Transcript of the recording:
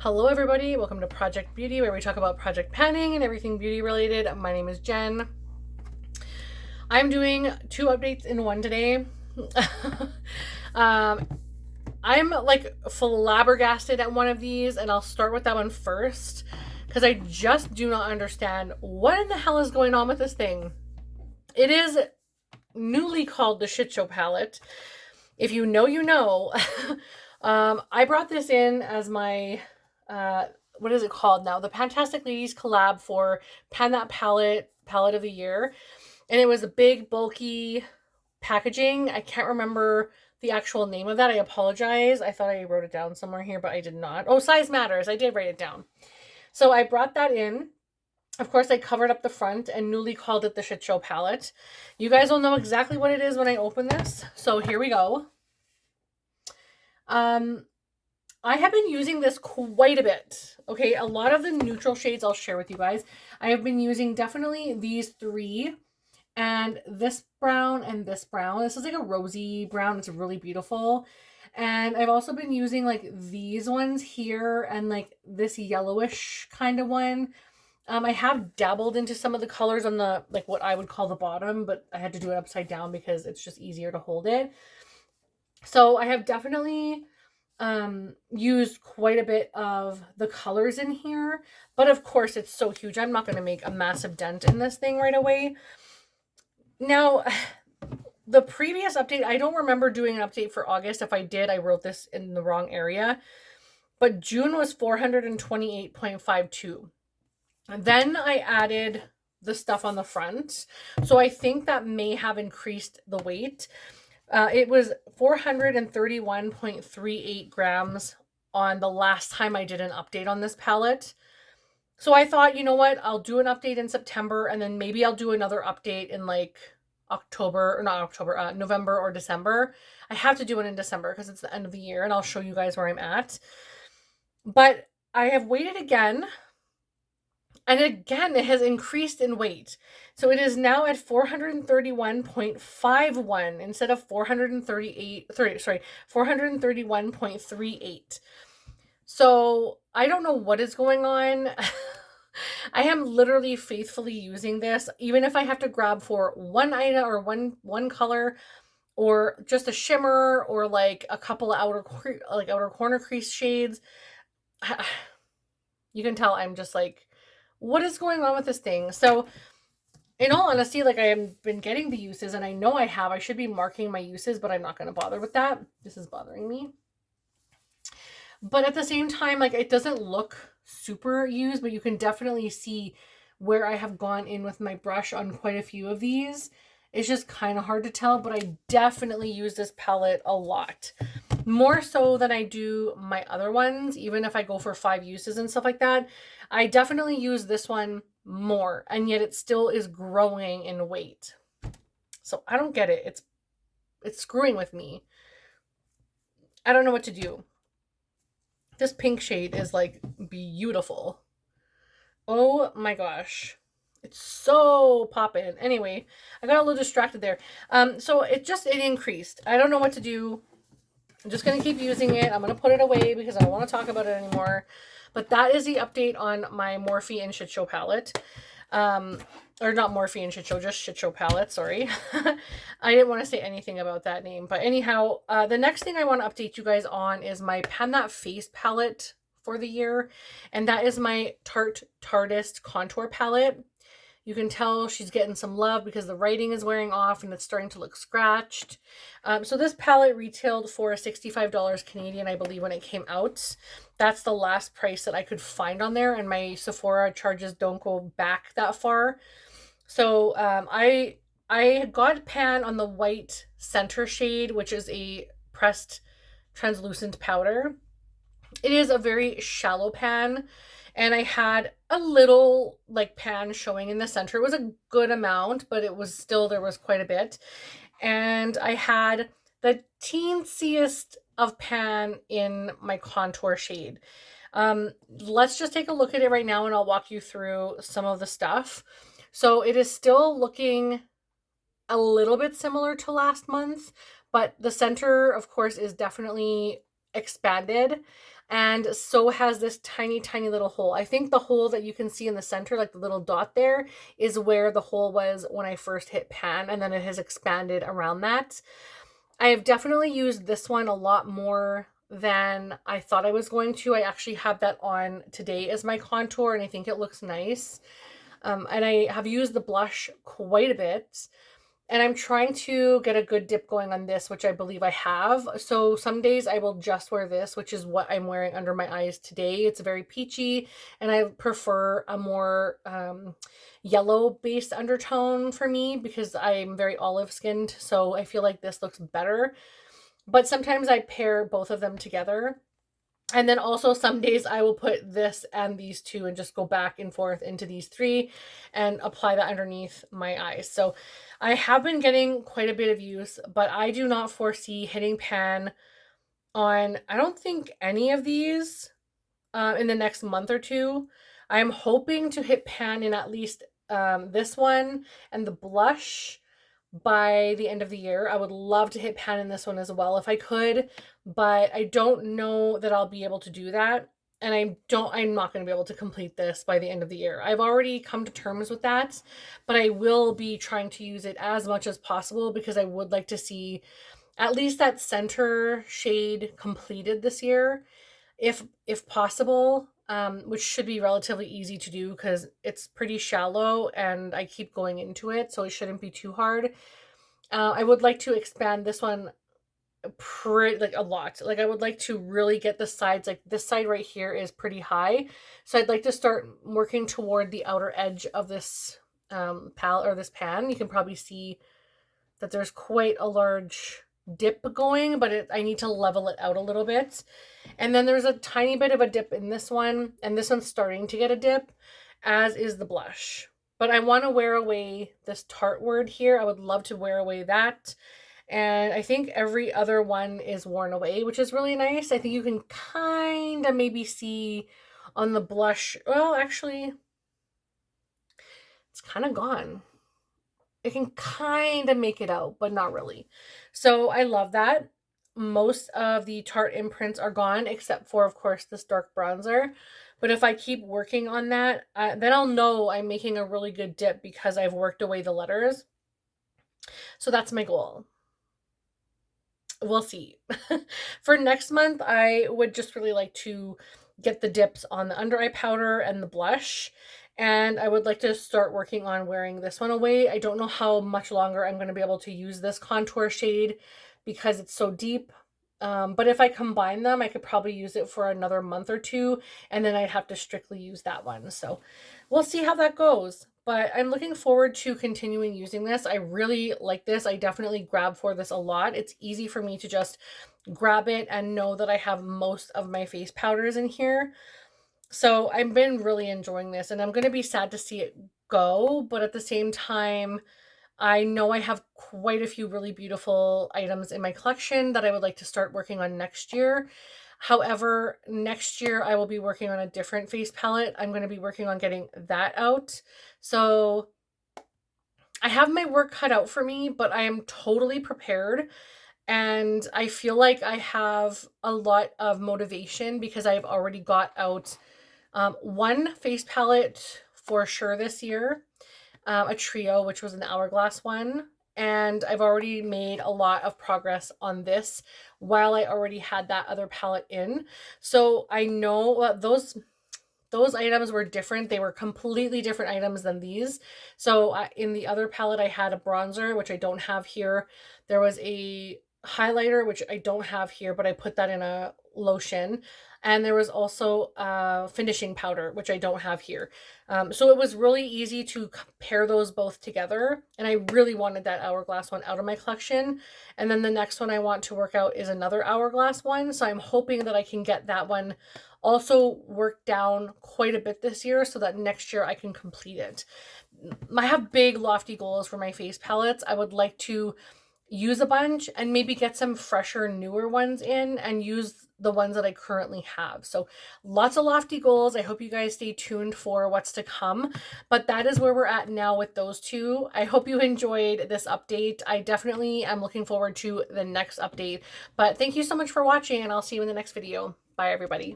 Hello everybody, welcome to Project Beauty, where we talk about project panning and everything beauty related. My name is Jen. I'm doing 2 updates in one today. um, I'm like flabbergasted at one of these, and I'll start with that one first because I just do not understand what in the hell is going on with this thing. It is newly called the Shit Show palette. If you know, you know. I brought this in as my what is it called now? The Fantastic Ladies collab for Pan That Palette of the Year. And it was a big, bulky packaging. I can't remember the actual name of that. I apologize. I thought I wrote it down somewhere here, but I did not. Oh, size matters. I did write it down. So I brought that in. Of course, I covered up the front and newly called it the Shit Show palette. You guys will know exactly what it is when I open this. So here we go. I have been using this quite a bit. Okay, a lot of the neutral shades I'll share with you guys. I have been using definitely these three and this brown and this brown. This is like a rosy brown. It's really beautiful. And I've also been using like these ones here and like this yellowish kind of one. I have dabbled into some of the colors on the, like what I would call the bottom, but I had to do it upside down because it's just easier to hold it. So I have definitely used quite a bit of the colors in here, but of course it's so huge. I'm not going to make a massive dent in this thing right away. Now, the previous update, I don't remember doing an update for August. If I did, I wrote this in the wrong area, but June was 428.52. And then I added the stuff on the front. So I think that may have increased the weight. It was 431.38 grams on the last time I did an update on this palette. So I thought, you know what, I'll do an update in September, and then maybe I'll do another update in like November or December. I have to do it in December because it's the end of the year, and I'll show you guys where I'm at. But I have waited again. And again, it has increased in weight. So it is now at 431.51 instead of 431.38. So I don't know what is going on. I am literally faithfully using this, even if I have to grab for one item or one color or just a shimmer or like a couple of outer corner crease shades. You can tell I'm just like, what is going on with this thing? So in all honesty, like I have been getting the uses, and I know I should be marking my uses, but I'm not going to bother with that. This is bothering me. But at the same time, like it doesn't look super used, but you can definitely see where I have gone in with my brush on quite a few of these. It's just kind of hard to tell, but I definitely use this palette a lot. More so than I do my other ones, even if I go for 5 uses and stuff like that. I definitely use this one more, and yet it still is growing in weight. So I don't get it. It's screwing with me. I don't know what to do. This pink shade is like beautiful. Oh my gosh. It's so poppin'. Anyway, I got a little distracted there. So it increased. I don't know what to do. I'm just going to keep using it. I'm going to put it away because I don't want to talk about it anymore. But that is the update on my Morphe and Shit Show palette. Or not Morphe and Shit Show, just Shit Show palette, sorry. I didn't want to say anything about that name. But anyhow, the next thing I want to update you guys on is my Pan That Face palette for the year. And that is my Tarte Tartist contour palette. You can tell she's getting some love because the writing is wearing off and it's starting to look scratched. So this palette retailed for $65 Canadian, I believe, when it came out. That's the last price that I could find on there, and my Sephora charges don't go back that far. So I got pan on the white center shade, which is a pressed translucent powder. It is a very shallow pan. And I had a little like pan showing in the center. It was a good amount, but it was still, there was quite a bit. And I had the teensiest of pan in my contour shade. Let's just take a look at it right now, and I'll walk you through some of the stuff. So it is still looking a little bit similar to last month, but the center, of course, is definitely expanded. and so has this tiny, tiny little hole. I think the hole that you can see in the center, like the little dot there, is where the hole was when I first hit pan, and then it has expanded around that. I have definitely used this one a lot more than I thought I was going to. I actually have that on today as my contour, and I think it looks nice. And I have used the blush quite a bit. And I'm trying to get a good dip going on this, which I believe I have. So some days I will just wear this, which is what I'm wearing under my eyes today. It's very peachy, and I prefer a more yellow-based undertone for me because I'm very olive-skinned. So I feel like this looks better. But sometimes I pair both of them together. And then also some days I will put this and these two and just go back and forth into these three and apply that underneath my eyes. So I have been getting quite a bit of use, but I do not foresee hitting pan on, I don't think, any of these in the next month or two. I'm hoping to hit pan in at least this one and the blush by the end of the year. I would love to hit pan in this one as well if I could, but I don't know that I'll be able to do that. And I'm not going to be able to complete this by the end of the year. I've already come to terms with that, but I will be trying to use it as much as possible because I would like to see at least that center shade completed this year, if possible, which should be relatively easy to do because it's pretty shallow and I keep going into it, so it shouldn't be too hard. I would like to expand this one like a lot. Like I would like to really get the sides, like this side right here is pretty high, so I'd like to start working toward the outer edge of this palette or this pan. You can probably see that there's quite a large dip going, but I need to level it out a little bit. And then there's a tiny bit of a dip in this one, and this one's starting to get a dip, as is the blush. But I want to wear away this Tarte word here. I would love to wear away that. And I think every other one is worn away, which is really nice. I think you can kind of maybe see on the blush. Well, actually, it's kind of gone. It can kind of make it out, but not really. So I love that. Most of the Tarte imprints are gone, except for, of course, this dark bronzer. But if I keep working on that, then I'll know I'm making a really good dip because I've worked away the letters. So that's my goal. We'll see. For next month, I would just really like to get the dips on the under eye powder and the blush. And I would like to start working on wearing this one away. I don't know how much longer I'm going to be able to use this contour shade because it's so deep. But if I combine them, I could probably use it for another month or two, and then I'd have to strictly use that one. So we'll see how that goes. But I'm looking forward to continuing using this. I really like this. I definitely grab for this a lot. It's easy for me to just grab it and know that I have most of my face powders in here. So I've been really enjoying this, and I'm going to be sad to see it go, but at the same time, I know I have quite a few really beautiful items in my collection that I would like to start working on next year. However, next year I will be working on a different face palette. I'm going to be working on getting that out. So I have my work cut out for me, but I am totally prepared. And I feel like I have a lot of motivation because I've already got out one face palette for sure this year. A trio, which was an hourglass one. And I've already made a lot of progress on this while I already had that other palette in. So I know those items were different. They were completely different items than these. So in the other palette, I had a bronzer, which I don't have here. There was a highlighter, which I don't have here, but I put that in a lotion. And there was also a finishing powder, which I don't have here. So it was really easy to pair those both together. And I really wanted that hourglass one out of my collection. And then the next one I want to work out is another hourglass one. So I'm hoping that I can get that one also worked down quite a bit this year so that next year I can complete it. I have big lofty goals for my face palettes. I would like to use a bunch and maybe get some fresher, newer ones in and use the ones that I currently have. So lots of lofty goals. I hope you guys stay tuned for what's to come, but that is where we're at now with those two. I hope you enjoyed this update. I definitely am looking forward to the next update, but thank you so much for watching, and I'll see you in the next video. Bye, everybody.